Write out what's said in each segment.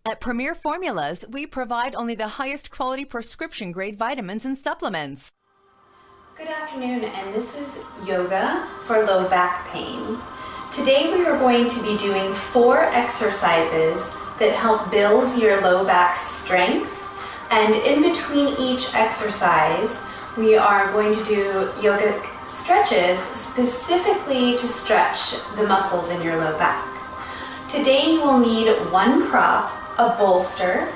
At Premier Formulas, we provide only the highest quality prescription-grade vitamins and supplements. Good afternoon, and this is yoga for low back pain. Today we are going to be doing 4 exercises that help build your low back strength, and in between each exercise we are going to do yoga stretches specifically to stretch the muscles in your low back. Today you will need one prop, a bolster,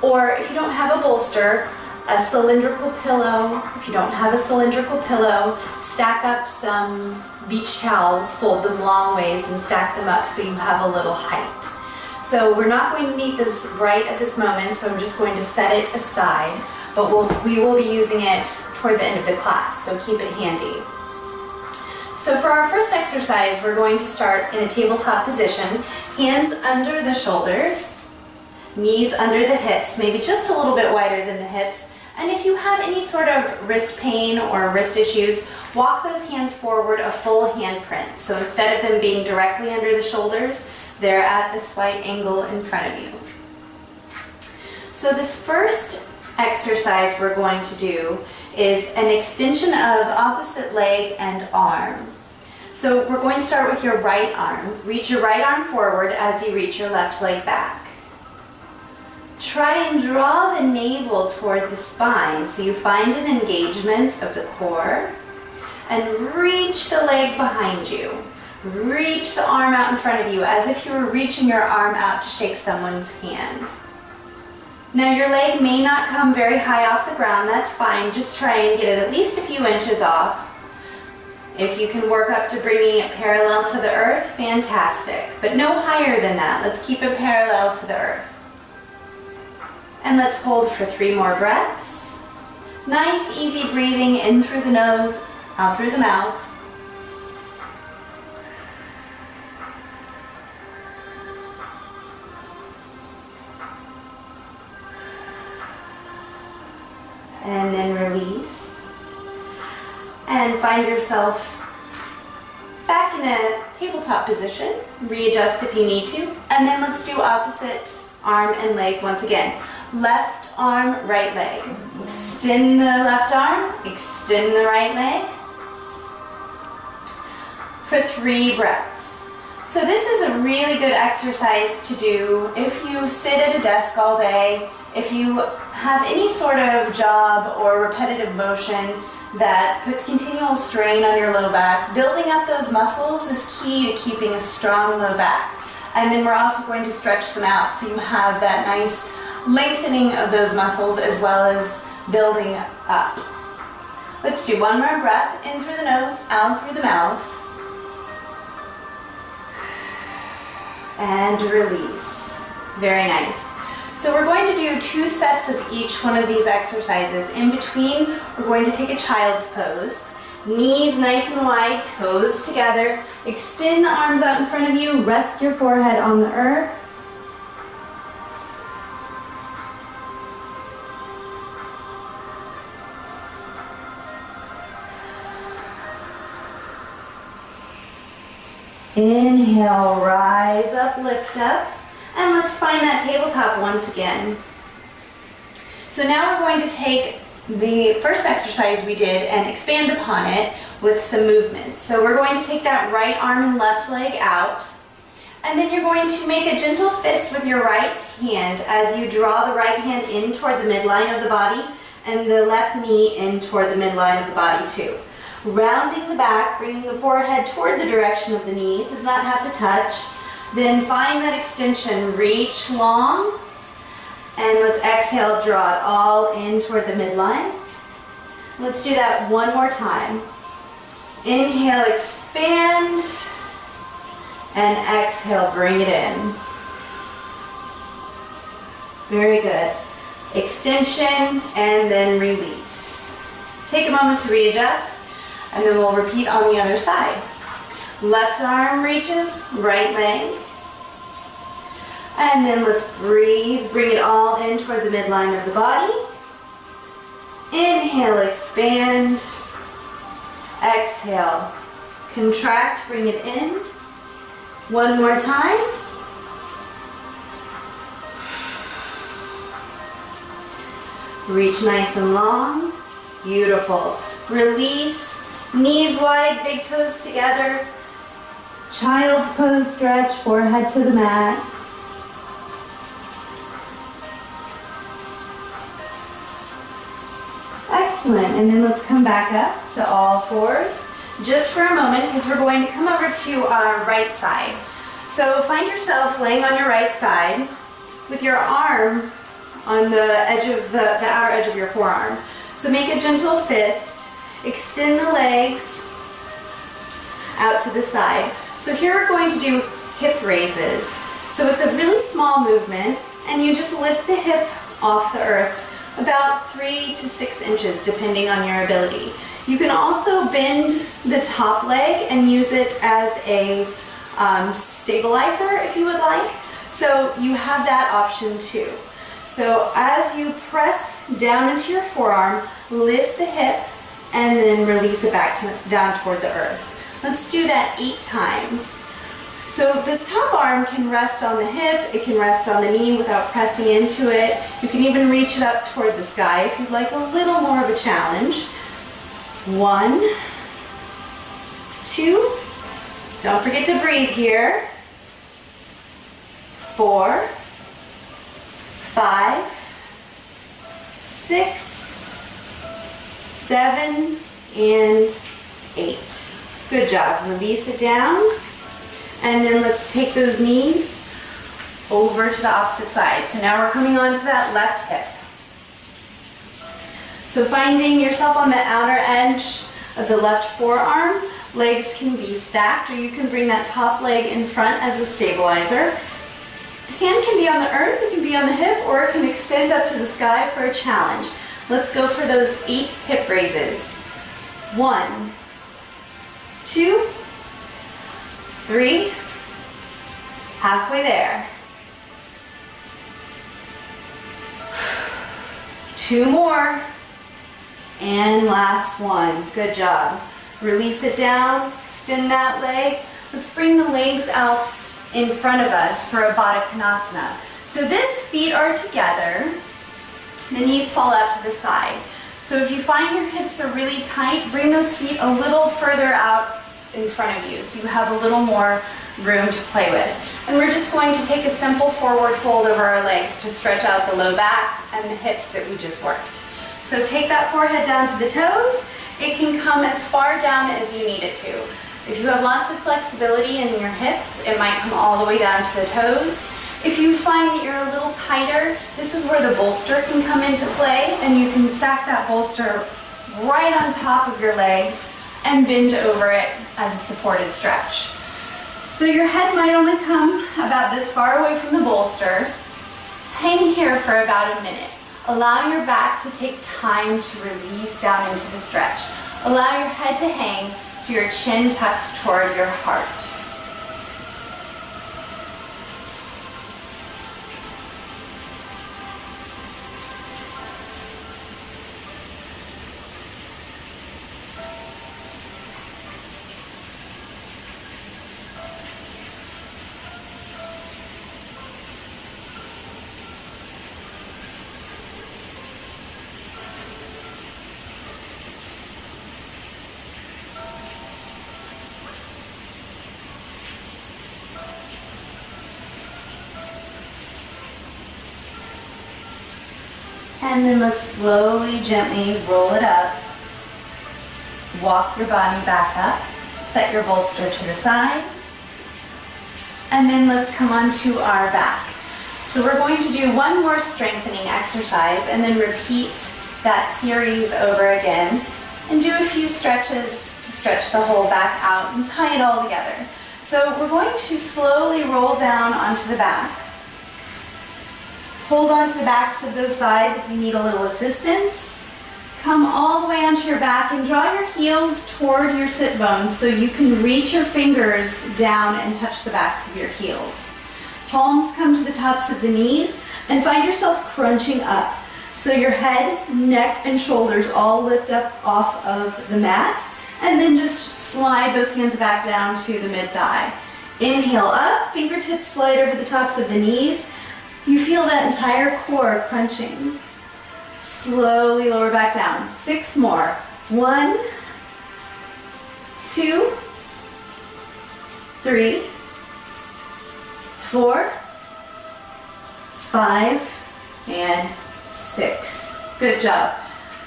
or if you don't have a bolster, a cylindrical pillow. If you don't have a cylindrical pillow, stack up some beach towels, fold them long ways and stack them up so you have a little height. So we're not going to need this right at this moment, so I'm just going to set it aside, but we will be using it toward the end of the class, so keep it handy. So for our first exercise, we're going to start in a tabletop position, hands under the shoulders, knees under the hips, maybe just a little bit wider than the hips. And if you have any sort of wrist pain or wrist issues, walk those hands forward a full handprint. So instead of them being directly under the shoulders, they're at a slight angle in front of you. So this first exercise we're going to do is an extension of opposite leg and arm. So we're going to start with your right arm. Reach your right arm forward as you reach your left leg back. Try and draw the navel toward the spine so you find an engagement of the core, and reach the leg behind you. Reach the arm out in front of you as if you were reaching your arm out to shake someone's hand. Now your leg may not come very high off the ground, that's fine. Just try and get it at least a few inches off. If you can work up to bringing it parallel to the earth, fantastic. But no higher than that. Let's keep it parallel to the earth. And let's hold for 3 more breaths. Nice, easy breathing in through the nose, out through the mouth. And then release. And find yourself back in a tabletop position. Readjust if you need to. And then let's do opposite arm and leg once again. Left arm, right leg. Extend the left arm, extend the right leg. For 3 breaths. So this is a really good exercise to do if you sit at a desk all day, if you have any sort of job or repetitive motion that puts continual strain on your low back. Building up those muscles is key to keeping a strong low back. And then we're also going to stretch them out so you have that nice lengthening of those muscles as well as building up. Let's do one more breath, in through the nose, out through the mouth. And release. Very nice. So we're going to do 2 sets of each one of these exercises. In between, we're going to take a child's pose. Knees nice and wide, toes together. Extend the arms out in front of you. Rest your forehead on the earth. Inhale, rise up, lift up. And let's find that tabletop once again. So now we're going to take the first exercise we did and expand upon it with some movement. So we're going to take that right arm and left leg out, and then you're going to make a gentle fist with your right hand as you draw the right hand in toward the midline of the body and the left knee in toward the midline of the body too. Rounding the back, bringing the forehead toward the direction of the knee. It does not have to touch. Then find that extension, reach long, and let's exhale, draw it all in toward the midline. Let's do that one more time. Inhale, expand, and exhale, bring it in. Very good. Extension, and then release. Take a moment to readjust, and then we'll repeat on the other side. Left arm reaches, right leg. And then let's breathe, bring it all in toward the midline of the body. Inhale, expand. Exhale, contract, bring it in. One more time. Reach nice and long. Beautiful. Release. Knees wide, big toes together. Child's pose stretch, forehead to the mat. Excellent. And then let's come back up to all fours just for a moment because we're going to come over to our right side. So find yourself laying on your right side with your arm on the edge of the outer edge of your forearm. So make a gentle fist, extend the legs out to the side. So here we're going to do hip raises. So it's a really small movement and you just lift the hip off the earth about 3 to 6 inches depending on your ability. You can also bend the top leg and use it as a stabilizer if you would like. So you have that option too. So as you press down into your forearm, lift the hip and then release it back down toward the earth. Let's do that 8 times. So this top arm can rest on the hip, it can rest on the knee without pressing into it. You can even reach it up toward the sky if you'd like a little more of a challenge. 1, 2, don't forget to breathe here. 4, 5, 6, 7, and 8. Good job. Release it down. And then let's take those knees over to the opposite side. So now we're coming on to that left hip. So finding yourself on the outer edge of the left forearm, legs can be stacked or you can bring that top leg in front as a stabilizer. Hand can be on the earth, it can be on the hip, or it can extend up to the sky for a challenge. Let's go for those 8 hip raises. 1, 2, 3, halfway there. 2 more, and last one. Good job. Release it down, extend that leg. Let's bring the legs out in front of us for a Baddha Konasana. So this, feet are together, the knees fall out to the side. So if you find your hips are really tight, bring those feet a little further out in front of you so you have a little more room to play with. And we're just going to take a simple forward fold over our legs to stretch out the low back and the hips that we just worked. So take that forehead down to the toes. It can come as far down as you need it to. If you have lots of flexibility in your hips, it might come all the way down to the toes. If you find that you're a little tighter, this is where the bolster can come into play, and you can stack that bolster right on top of your legs and bend over it as a supported stretch. So your head might only come about this far away from the bolster. Hang here for about a minute. Allow your back to take time to release down into the stretch. Allow your head to hang so your chin tucks toward your heart. And then let's slowly, gently roll it up. Walk your body back up. Set your bolster to the side. And then let's come onto our back. So we're going to do one more strengthening exercise and then repeat that series over again. And do a few stretches to stretch the whole back out and tie it all together. So we're going to slowly roll down onto the back. Hold on to the backs of those thighs if you need a little assistance. Come all the way onto your back and draw your heels toward your sit bones so you can reach your fingers down and touch the backs of your heels. Palms come to the tops of the knees and find yourself crunching up. So your head, neck, and shoulders all lift up off of the mat, and then just slide those hands back down to the mid-thigh. Inhale up, fingertips slide over the tops of the knees. You feel that entire core crunching. Slowly lower back down. 6 more. 1, 2, 3, 4, 5, and 6. Good job.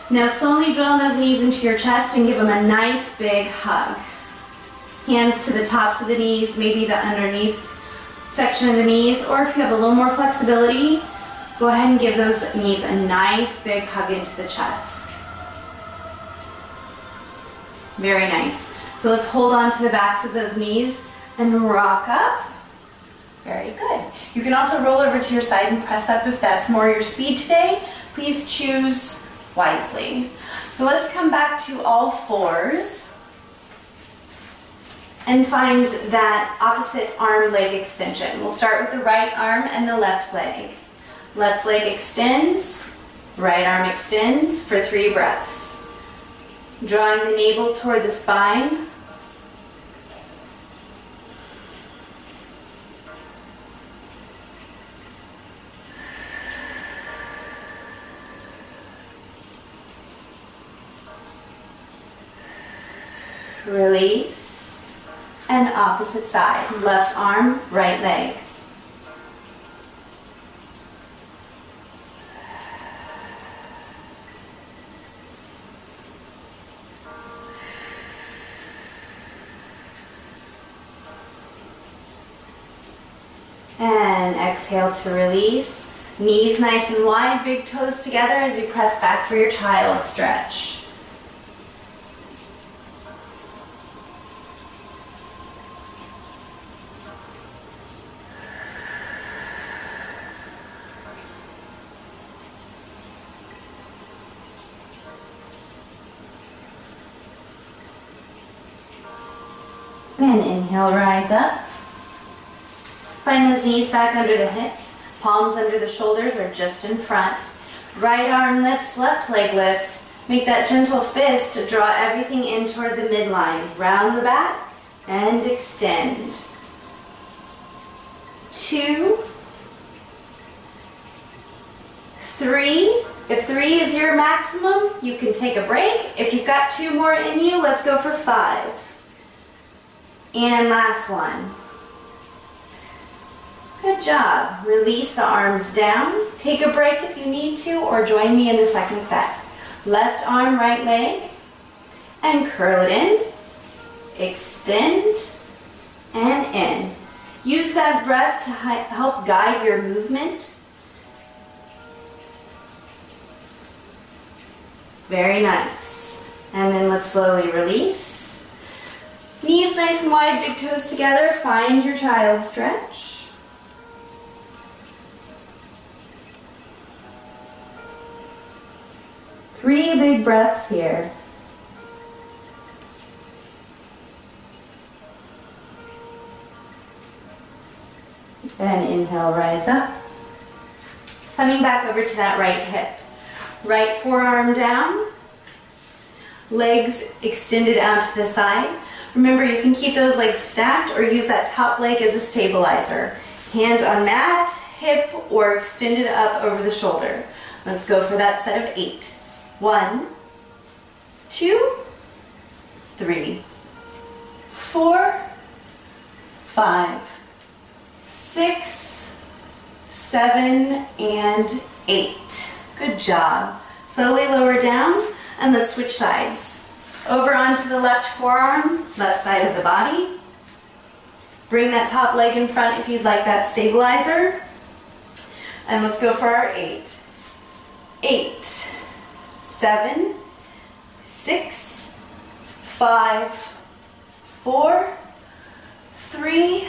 Now slowly draw those knees into your chest and give them a nice big hug. Hands to the tops of the knees, maybe the underneath section of the knees, or if you have a little more flexibility, go ahead and give those knees a nice big hug into the chest. Very nice. So let's hold on to the backs of those knees and rock up. Very good. You can also roll over to your side and press up if that's more your speed today. Please choose wisely. So let's come back to all fours and find that opposite arm leg extension. We'll start with the right arm and the left leg. Left leg extends, right arm extends for 3 breaths. Drawing the navel toward the spine. Release. And opposite side. Left arm, right leg. And exhale to release. Knees nice and wide, big toes together as you press back for your child stretch. And inhale, rise up. Find those knees back under the hips, palms under the shoulders or just in front. Right arm lifts, left leg lifts. Make that gentle fist to draw everything in toward the midline. Round the back and extend. 2, 3. If 3 is your maximum, you can take a break. If you've got 2 more in you, let's go for 5. And last one. Good job. Release the arms down. Take a break if you need to, or join me in the second set. Left arm, right leg, and curl it in. Extend and in. Use that breath to help guide your movement. Very nice. And then let's slowly release. Knees nice and wide, big toes together. Find your child stretch. Three big breaths here. And inhale, rise up. Coming back over to that right hip. Right forearm down. Legs extended out to the side. Remember, you can keep those legs stacked or use that top leg as a stabilizer. Hand on mat, hip, or extended up over the shoulder. Let's go for that set of 8. 1, 2, 3, 4, 5, 6, 7, and 8. Good job. Slowly lower down and let's switch sides. Over onto the left forearm, left side of the body. Bring that top leg in front if you'd like that stabilizer. And let's go for our 8. 8, 7, 6, 5, 4, 3,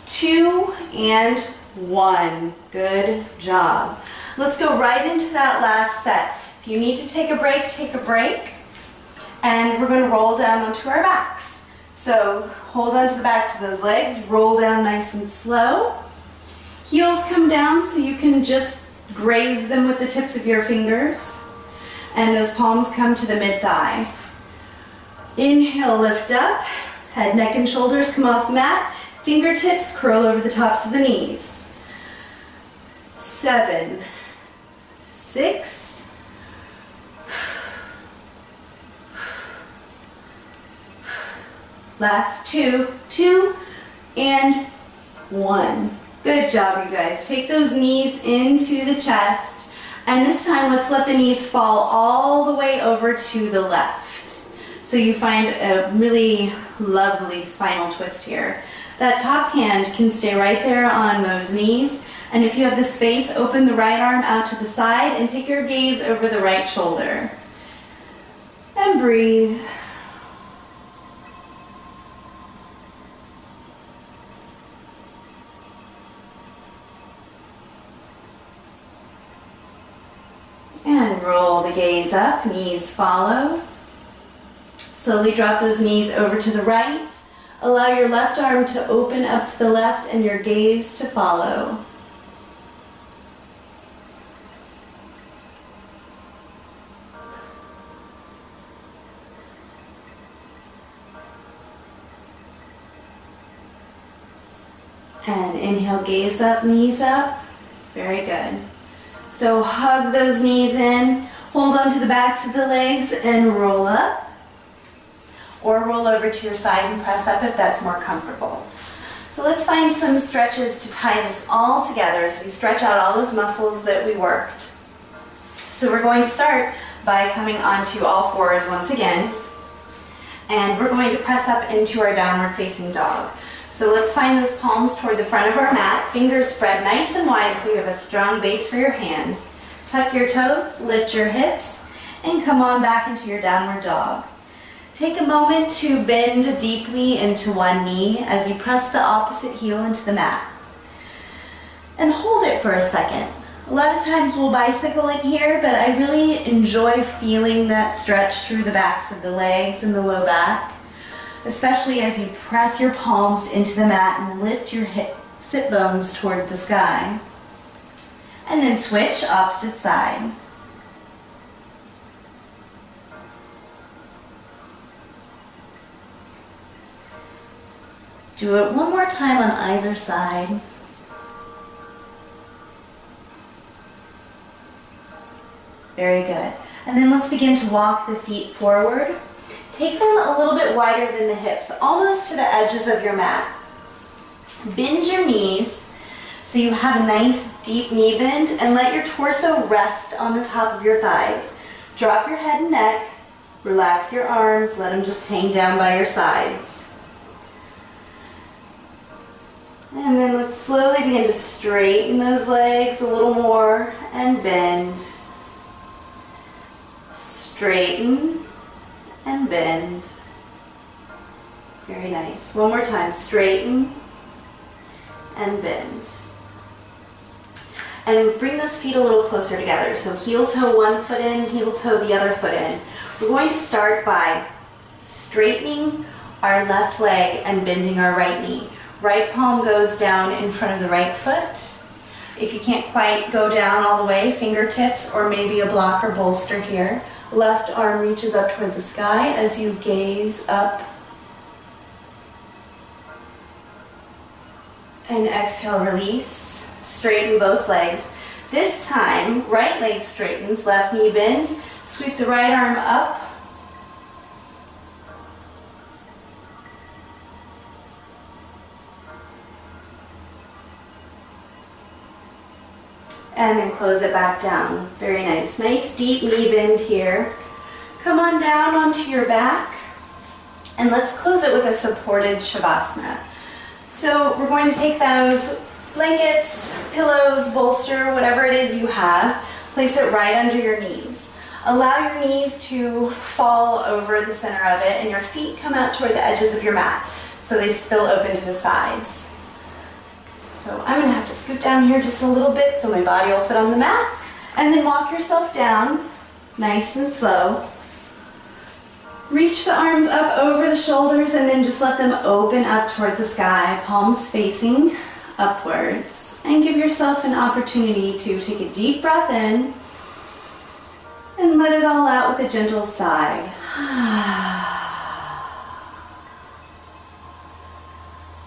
2, and 1. Good job. Let's go right into that last set. If you need to take a break, take a break. And we're going to roll down onto our backs. So hold on to the backs of those legs, roll down nice and slow. Heels come down so you can just graze them with the tips of your fingers. And those palms come to the mid-thigh. Inhale, lift up. Head, neck, and shoulders come off the mat. Fingertips curl over the tops of the knees. 7, 6. Last 2, 2, and 1. Good job, you guys. Take those knees into the chest, and this time let's let the knees fall all the way over to the left. So you find a really lovely spinal twist here. That top hand can stay right there on those knees, and if you have the space, open the right arm out to the side and take your gaze over the right shoulder. And breathe. And roll the gaze up, knees follow. Slowly drop those knees over to the right. Allow your left arm to open up to the left and your gaze to follow. And inhale, gaze up, knees up. Very good. So hug those knees in, hold onto the backs of the legs and roll up. Or roll over to your side and press up if that's more comfortable. So let's find some stretches to tie this all together as we stretch out all those muscles that we worked. So we're going to start by coming onto all fours once again. And we're going to press up into our downward facing dog. So let's find those palms toward the front of our mat, fingers spread nice and wide so you have a strong base for your hands. Tuck your toes, lift your hips, and come on back into your downward dog. Take a moment to bend deeply into one knee as you press the opposite heel into the mat. And hold it for a second. A lot of times we'll bicycle in here, but I really enjoy feeling that stretch through the backs of the legs and the low back, especially as you press your palms into the mat and lift your sit bones toward the sky. And then switch opposite side. Do it one more time on either side. Very good. And then let's begin to walk the feet forward. Take them a little bit wider than the hips, almost to the edges of your mat. Bend your knees so you have a nice deep knee bend and let your torso rest on the top of your thighs. Drop your head and neck, relax your arms, let them just hang down by your sides. And then let's slowly begin to straighten those legs a little more and bend. Straighten and bend. Very nice. One more time. Straighten and bend. And bring those feet a little closer together. So heel toe one foot in, heel toe the other foot in. We're going to start by straightening our left leg and bending our right knee. Right palm goes down in front of the right foot. If you can't quite go down all the way, fingertips or maybe a block or bolster here. Left arm reaches up toward the sky as you gaze up. And exhale, release. Straighten both legs. This time, right leg straightens, left knee bends. Sweep the right arm up. And then close it back down. Very nice. Nice deep knee bend here. Come on down onto your back. And let's close it with a supported Shavasana. So we're going to take those blankets, pillows, bolster, whatever it is you have, place it right under your knees. Allow your knees to fall over the center of it and your feet come out toward the edges of your mat so they spill open to the sides. So I'm going to have to scoot down here just a little bit so my body will fit on the mat. And then walk yourself down, nice and slow. Reach the arms up over the shoulders and then just let them open up toward the sky, palms facing upwards. And give yourself an opportunity to take a deep breath in and let it all out with a gentle sigh.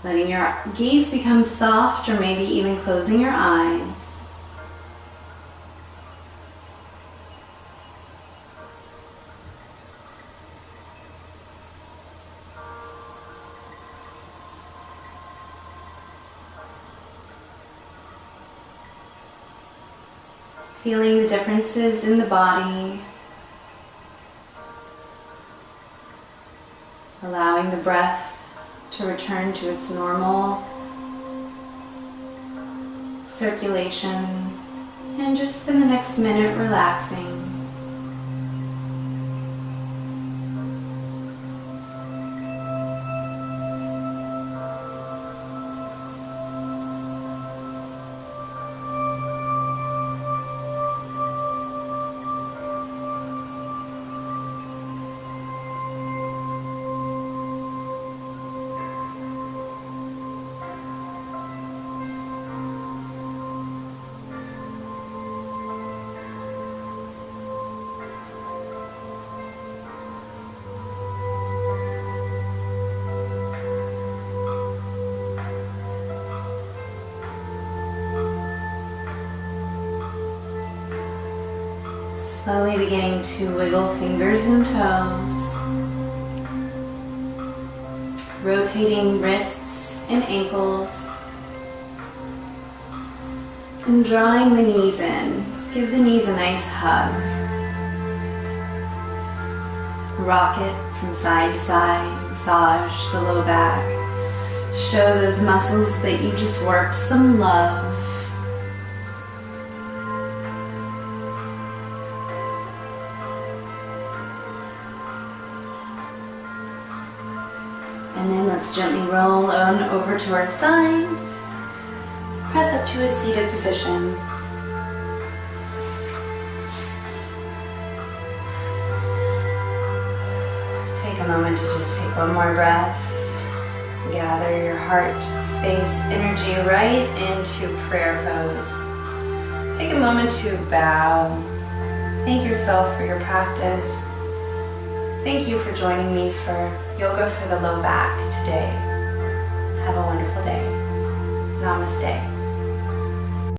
Letting your gaze become soft or maybe even closing your eyes. Feeling the differences in the body. Allowing the breath to return to its normal circulation. And just spend the next minute relaxing. Slowly beginning to wiggle fingers and toes. Rotating wrists and ankles. And drawing the knees in. Give the knees a nice hug. Rock it from side to side. Massage the low back. Show those muscles that you just worked some love. And then let's gently roll on over to our side. Press up to a seated position. Take a moment to just take one more breath. Gather your heart space energy right into prayer pose. Take a moment to bow. Thank yourself for your practice. Thank you for joining me for yoga for the low back today. Have a wonderful day. Namaste.